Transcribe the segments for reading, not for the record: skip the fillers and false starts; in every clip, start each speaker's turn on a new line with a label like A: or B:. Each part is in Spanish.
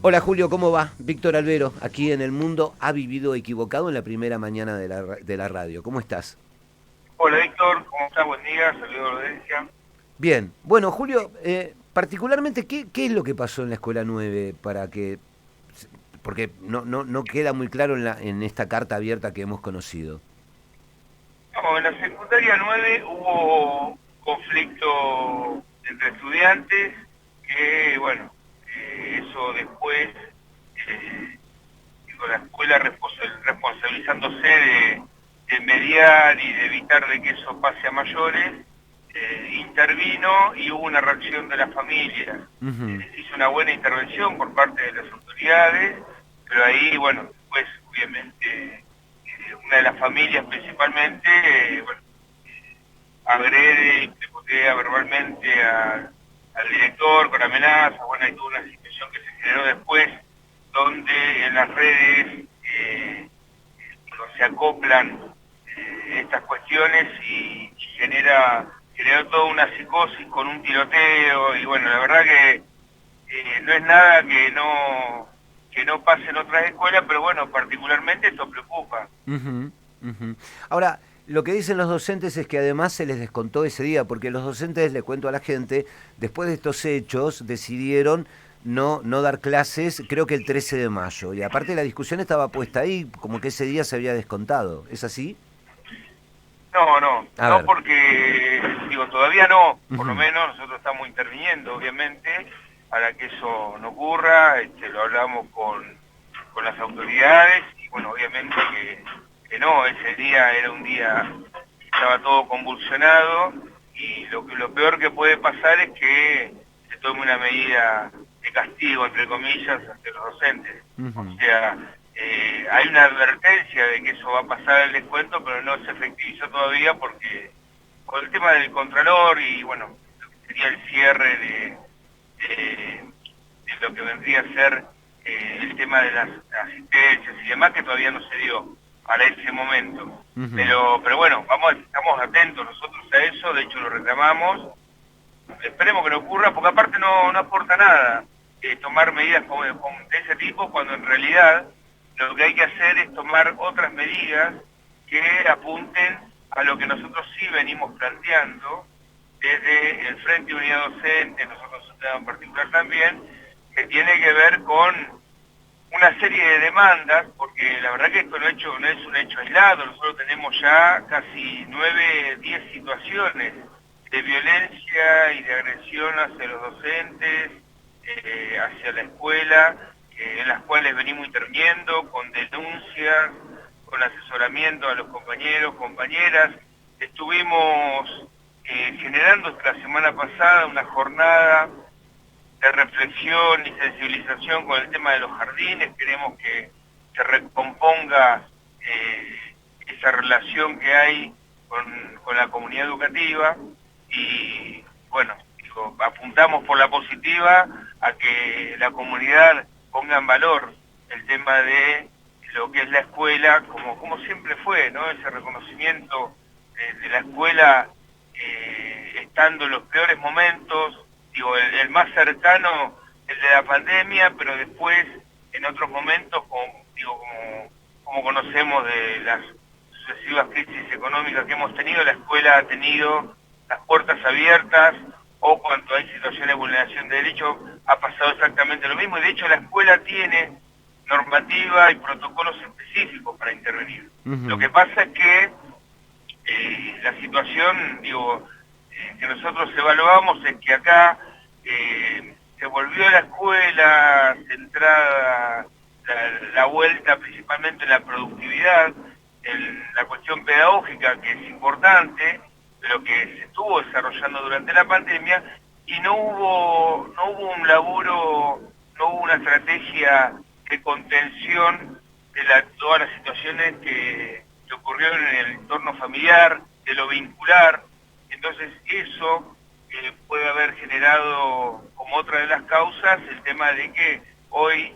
A: Hola Julio, ¿cómo va? Víctor Albero, aquí en El Mundo ha vivido equivocado en la primera mañana de la radio. ¿Cómo estás?
B: Hola Víctor, ¿cómo estás? Buen día, saludos a la audiencia.
A: Bien. Bueno, Julio, particularmente, ¿qué es lo que pasó en la Escuela 9 para que... Porque no queda muy claro en esta carta abierta que hemos conocido.
B: No, en la secundaria 9 hubo conflicto entre estudiantes que, bueno, eso después, digo, la escuela responsabilizándose de mediar y de evitar de que eso pase a mayores, intervino y hubo una reacción de la familia.
A: Ujú.
B: Se hizo una buena intervención por parte de las autoridades, pero ahí, bueno, después obviamente una de las familias principalmente, bueno, agrede y pecotea verbalmente al director con amenazas. Bueno, hay toda una situación que se generó después donde en las redes cuando se acoplan estas cuestiones y generó toda una psicosis con un tiroteo. Y bueno, la verdad que no es nada que no pase en otras escuelas, pero bueno, particularmente esto preocupa.
A: Ujú, ujú. Ahora, lo que dicen los docentes es que además se les descontó ese día, porque los docentes, le cuento a la gente, después de estos hechos decidieron no dar clases, creo que el 13 de mayo. Y aparte la discusión estaba puesta ahí, como que ese día se había descontado. ¿Es así? A
B: No
A: ver.
B: porque, digo, todavía no, por lo
A: Ujú,
B: menos nosotros estamos interviniendo, obviamente, para que eso no ocurra. Lo hablamos con las autoridades y bueno, obviamente que no, ese día era un día que estaba todo convulsionado y lo peor que puede pasar es que se tome una medida de castigo, entre comillas, ante los docentes. O
A: ujú,
B: sea, hay una advertencia de que eso va a pasar el descuento, pero no se efectivizó todavía porque con el tema del contralor y bueno, lo que sería el cierre de lo que vendría a ser el tema de las asistencias y demás, que todavía no se dio para ese momento.
A: ujú.
B: Pero bueno, estamos atentos nosotros a eso, de hecho lo reclamamos. Esperemos que no ocurra, porque aparte no aporta nada tomar medidas de ese tipo, cuando en realidad lo que hay que hacer es tomar otras medidas que apunten a lo que nosotros sí venimos planteando desde el Frente Unidad Docente, nosotros en particular también, que tiene que ver con una serie de demandas, porque la verdad que esto no es un hecho aislado. Nosotros tenemos ya casi 9, 10 situaciones de violencia y de agresión hacia los docentes, hacia la escuela, en las cuales venimos interviniendo con denuncias, con asesoramiento a los compañeros, compañeras. Estuvimos generando la semana pasada una jornada de reflexión y sensibilización con el tema de los jardines. Queremos que se recomponga esa relación que hay con la comunidad educativa y bueno, digo, apuntamos por la positiva a que la comunidad ponga en valor el tema de lo que es la escuela, como siempre fue, ¿no? Ese reconocimiento de la escuela estando en los peores momentos, digo, el más cercano, el de la pandemia, pero después, en otros momentos, como conocemos de las sucesivas crisis económicas que hemos tenido, la escuela ha tenido las puertas abiertas, o cuando hay situaciones de vulneración de derechos, ha pasado exactamente lo mismo, y de hecho la escuela tiene normativa y protocolos específicos para intervenir. Lo
A: Ujú.
B: que pasa es que la situación, digo, que nosotros evaluamos es que acá se volvió a la escuela centrada la vuelta principalmente en la productividad, en la cuestión pedagógica, que es importante, pero que se estuvo desarrollando durante la pandemia, y no hubo un laburo, no hubo una estrategia de contención de todas las situaciones que ocurrieron en el entorno familiar, de lo vincular. Entonces eso puede haber generado como otra de las causas el tema de que hoy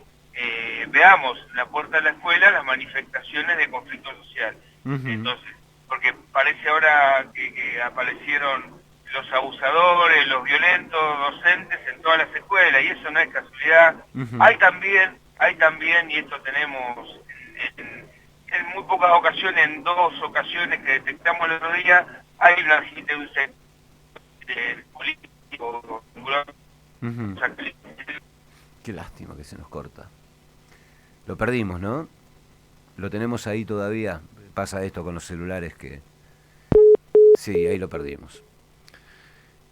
B: veamos en la puerta de la escuela las manifestaciones de conflicto social.
A: Ujú.
B: Entonces, porque parece ahora que aparecieron los abusadores, los violentos docentes en todas las escuelas, y eso no es casualidad. Hay también, y esto tenemos en muy pocas ocasiones, en 2 ocasiones que detectamos el otro día, hay una gente de un sector político.
A: Ujú. Qué lástima que se nos corta. Lo perdimos, ¿no? Lo tenemos ahí todavía. Pasa esto con los celulares que... Sí, ahí lo perdimos.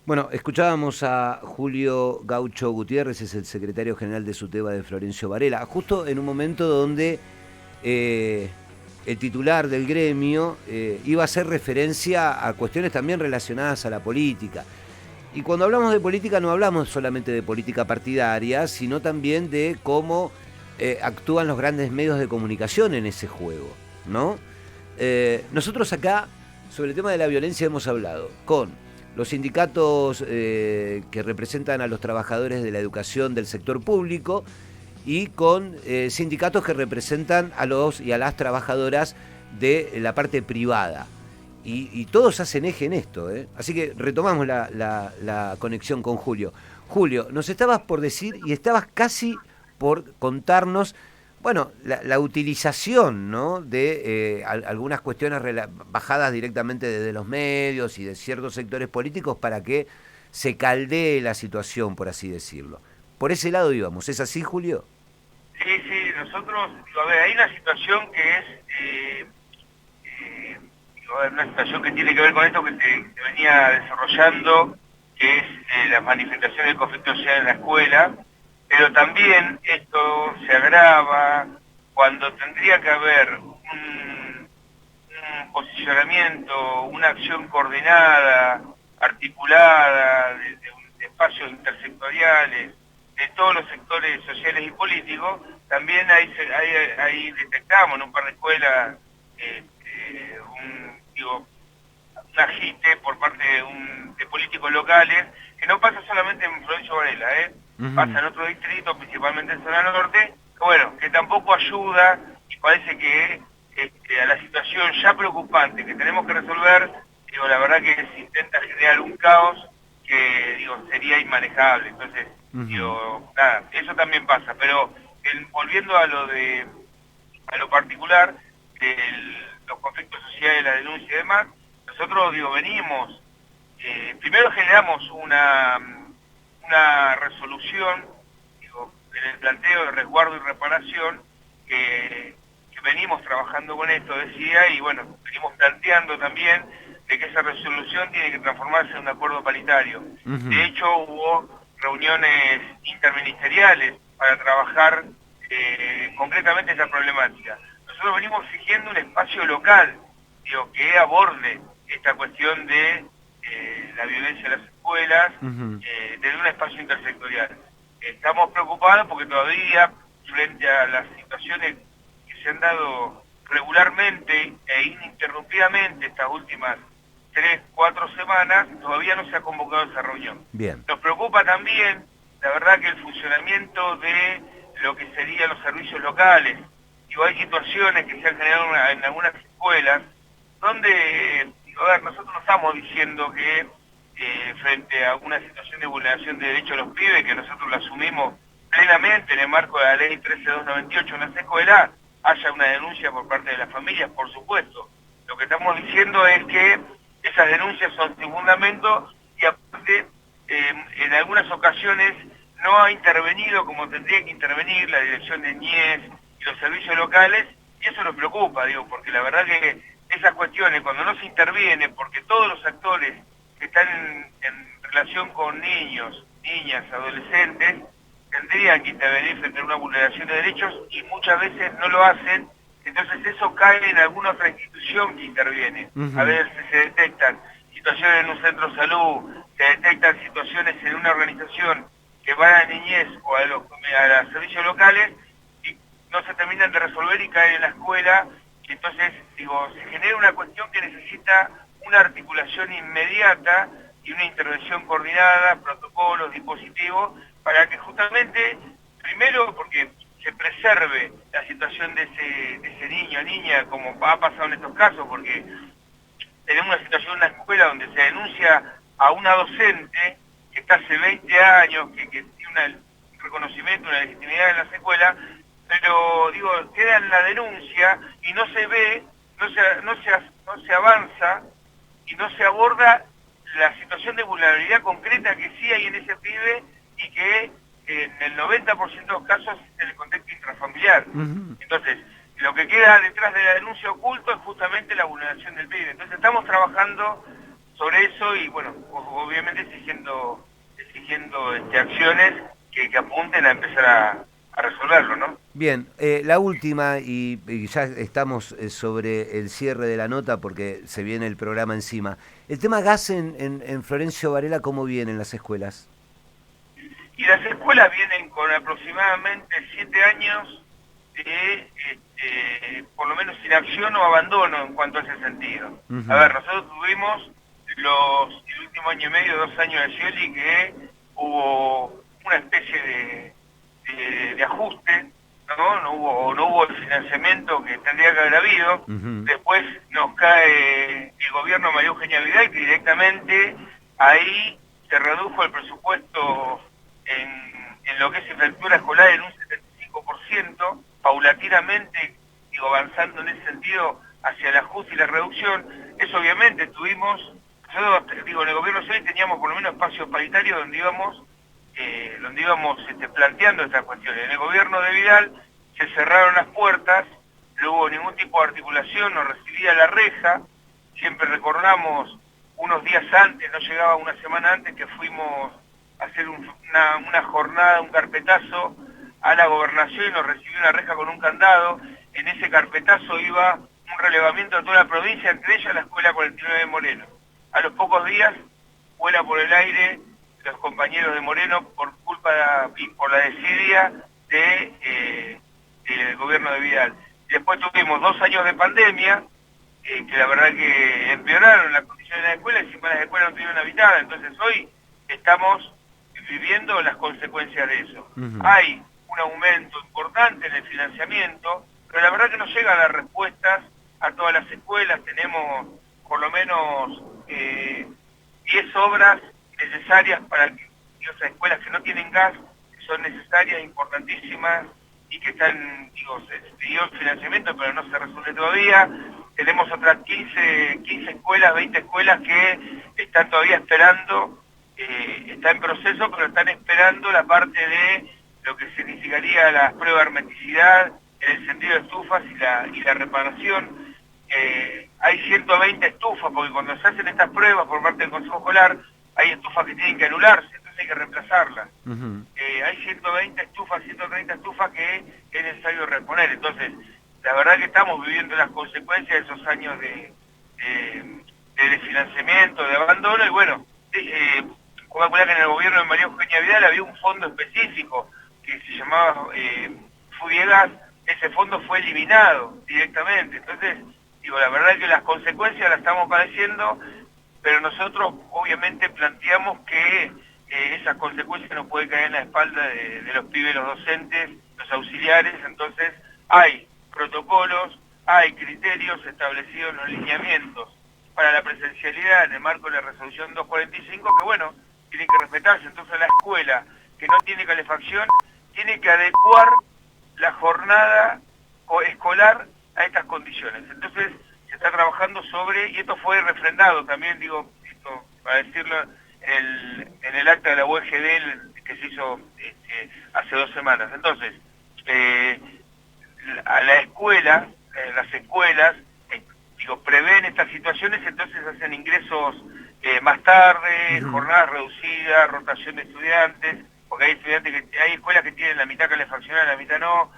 A: Bueno, escuchábamos a Julio Gaucho Gutiérrez, es el secretario general de SUTEBA de Florencio Varela, justo en un momento donde el titular del gremio iba a hacer referencia a cuestiones también relacionadas a la política. Y cuando hablamos de política no hablamos solamente de política partidaria, sino también de cómo actúan los grandes medios de comunicación en ese juego, ¿no? Nosotros acá, sobre el tema de la violencia, hemos hablado con los sindicatos que representan a los trabajadores de la educación del sector público y con sindicatos que representan a los y a las trabajadoras de la parte privada. Y todos hacen eje en esto, ¿eh? Así que retomamos la conexión con Julio. Julio, nos estabas por decir y estabas casi por contarnos, bueno, la utilización, ¿no?, de algunas cuestiones bajadas directamente desde los medios y de ciertos sectores políticos para que se caldee la situación, por así decirlo. Por ese lado íbamos, ¿es así, Julio?
B: Sí, nosotros, a ver, hay una situación que es, una situación que tiene que ver con esto que se venía desarrollando, que es la manifestación del conflicto social en la escuela, pero también esto se agrava cuando tendría que haber un posicionamiento, una acción coordinada, articulada, de espacios intersectoriales, de todos los sectores sociales y políticos. También ahí detectamos en un par de escuelas un agite por parte de políticos locales, que no pasa solamente en Florencio Varela, pasa en otros distritos, principalmente en zona norte, que bueno, que tampoco ayuda, y parece que a la situación ya preocupante que tenemos que resolver, la verdad que se intenta generar un caos que, sería inmanejable. Entonces, nada, eso también pasa, pero volviendo a lo particular, los conflictos sociales, la denuncia y demás, nosotros, venimos, primero generamos una resolución, en el planteo de resguardo y reparación, que venimos trabajando con esto, decía, y bueno, venimos planteando también de que esa resolución tiene que transformarse en un acuerdo paritario. De hecho, hubo reuniones interministeriales para trabajar concretamente esa problemática. Nosotros venimos exigiendo un espacio local, que aborde esta cuestión de la violencia en las escuelas, desde un espacio intersectorial. Estamos preocupados porque todavía, frente a las situaciones que se han dado regularmente e ininterrumpidamente estas últimas 3-4 semanas, todavía no se ha convocado esa reunión.
A: Bien.
B: Nos preocupa también, la verdad, que el funcionamiento de lo que serían los servicios locales. Hay situaciones que se han generado en algunas escuelas donde, nosotros no estamos diciendo que frente a una situación de vulneración de derechos de los pibes, que nosotros la asumimos plenamente en el marco de la ley 13298 en las escuelas, haya una denuncia por parte de las familias, por supuesto. Lo que estamos diciendo es que esas denuncias son sin fundamento y aparte en algunas ocasiones no ha intervenido como tendría que intervenir la dirección de NIES y los servicios locales, y eso nos preocupa, porque la verdad que esas cuestiones, cuando no se interviene, porque todos los actores que están en relación con niños, niñas, adolescentes, tendrían que intervenir frente a una vulneración de derechos y muchas veces no lo hacen, entonces eso cae en alguna otra institución que interviene. A veces se detectan situaciones en un centro de salud, se detectan situaciones en una organización que van a niñez o a los servicios locales y no se terminan de resolver y caen en la escuela. Y entonces, se genera una cuestión que necesita una articulación inmediata y una intervención coordinada, protocolos, dispositivos, para que justamente, primero porque se preserve la situación de ese niño o niña, como ha pasado en estos casos, porque tenemos una situación en la escuela donde se denuncia a una docente que está hace 20 años, que tiene un reconocimiento, una legitimidad en las escuelas, pero digo, queda en la denuncia y no se ve, no se avanza y no se aborda la situación de vulnerabilidad concreta que sí hay en ese pibe y que en el 90% de los casos es el contexto intrafamiliar. Entonces, lo que queda detrás de la denuncia oculto es justamente la vulneración del pibe. Entonces estamos trabajando sobre eso y bueno, obviamente exigiendo acciones que apunten a empezar a resolverlo, ¿no?
A: Bien, la última, y ya estamos sobre el cierre de la nota porque se viene el programa encima. El tema gas en Florencio Varela, ¿cómo viene en las escuelas?
B: Y las escuelas vienen con aproximadamente 7 años de, por lo menos, inacción o abandono en cuanto a ese sentido. A ver, nosotros tuvimos el último año y medio, 2 años de Scioli, que hubo una especie de ajuste, no hubo el financiamiento que tendría que haber habido. Después nos cae el gobierno de María Eugenia Vidal, que directamente ahí se redujo el presupuesto en lo que es infraestructura escolar en un 75%, paulatinamente, avanzando en ese sentido hacia el ajuste y la reducción. Eso obviamente en el gobierno Scioli teníamos por lo menos espacios paritarios donde íbamos planteando estas cuestiones. En el gobierno de Vidal se cerraron las puertas, no hubo ningún tipo de articulación, nos recibía la reja. Siempre recordamos unos días antes, no llegaba una semana antes, que fuimos a hacer una jornada, un carpetazo a la gobernación y nos recibió una reja con un candado. En ese carpetazo iba un relevamiento de toda la provincia, entre ellas la Escuela 49 de Moreno. A los pocos días vuela por el aire los compañeros de Moreno por la desidia del gobierno de Vidal. Después tuvimos 2 años de pandemia, que la verdad que empeoraron las condiciones de las escuelas y las escuelas no estuvieron habitadas. Entonces hoy estamos viviendo las consecuencias de eso. Hay un aumento importante en el financiamiento, pero la verdad que no llegan las respuestas a todas las escuelas. Tenemos por lo menos 10 obras necesarias para esas escuelas que no tienen gas, que son necesarias, importantísimas, y que están, se dio el financiamiento, pero no se resuelve todavía. Tenemos otras 15 escuelas, 20 escuelas que están todavía esperando, está en proceso, pero están esperando la parte de lo que significaría la prueba de hermeticidad, el encendido de estufas y la reparación. Hay 120 estufas, porque cuando se hacen estas pruebas por parte del Consejo Escolar, hay estufas que tienen que anularse, entonces hay que reemplazarlas. Hay 120 estufas, 130 estufas que es necesario reponer. Entonces, la verdad que estamos viviendo las consecuencias de esos años de desfinanciamiento, de abandono, y bueno, Coca-Cola, que en el gobierno de María Eugenia Vidal había un fondo específico que se llamaba Fudiegas. Ese fondo fue eliminado directamente. Entonces, la verdad que las consecuencias las estamos padeciendo, pero nosotros obviamente planteamos que esas consecuencias no pueden caer en la espalda de los pibes, los docentes, los auxiliares. Entonces hay protocolos, hay criterios establecidos en los lineamientos para la presencialidad en el marco de la resolución 245, que bueno, tienen que respetarse. Entonces la escuela que no tiene calefacción tiene que adecuar la jornada escolar a estas condiciones. Entonces se está trabajando y esto fue refrendado también, esto para decirlo, en el acta de la UEGD que se hizo hace 2 semanas. Entonces, a la escuela, las escuelas, prevén estas situaciones, entonces hacen ingresos más tarde, jornadas reducidas, rotación de estudiantes, porque hay escuelas que tienen la mitad calefaccionada, la mitad no,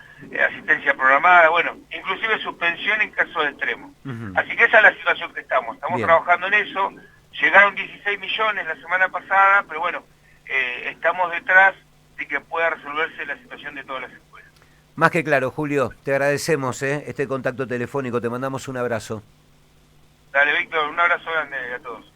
B: asistencia programada, bueno, inclusive suspensión en casos extremos. Así que esa es la situación que estamos trabajando en eso. Llegaron 16 millones la semana pasada, pero bueno, estamos detrás de que pueda resolverse la situación de todas las escuelas.
A: Más que claro, Julio, te agradecemos este contacto telefónico, te mandamos un abrazo.
B: Dale, Víctor, un abrazo grande a todos.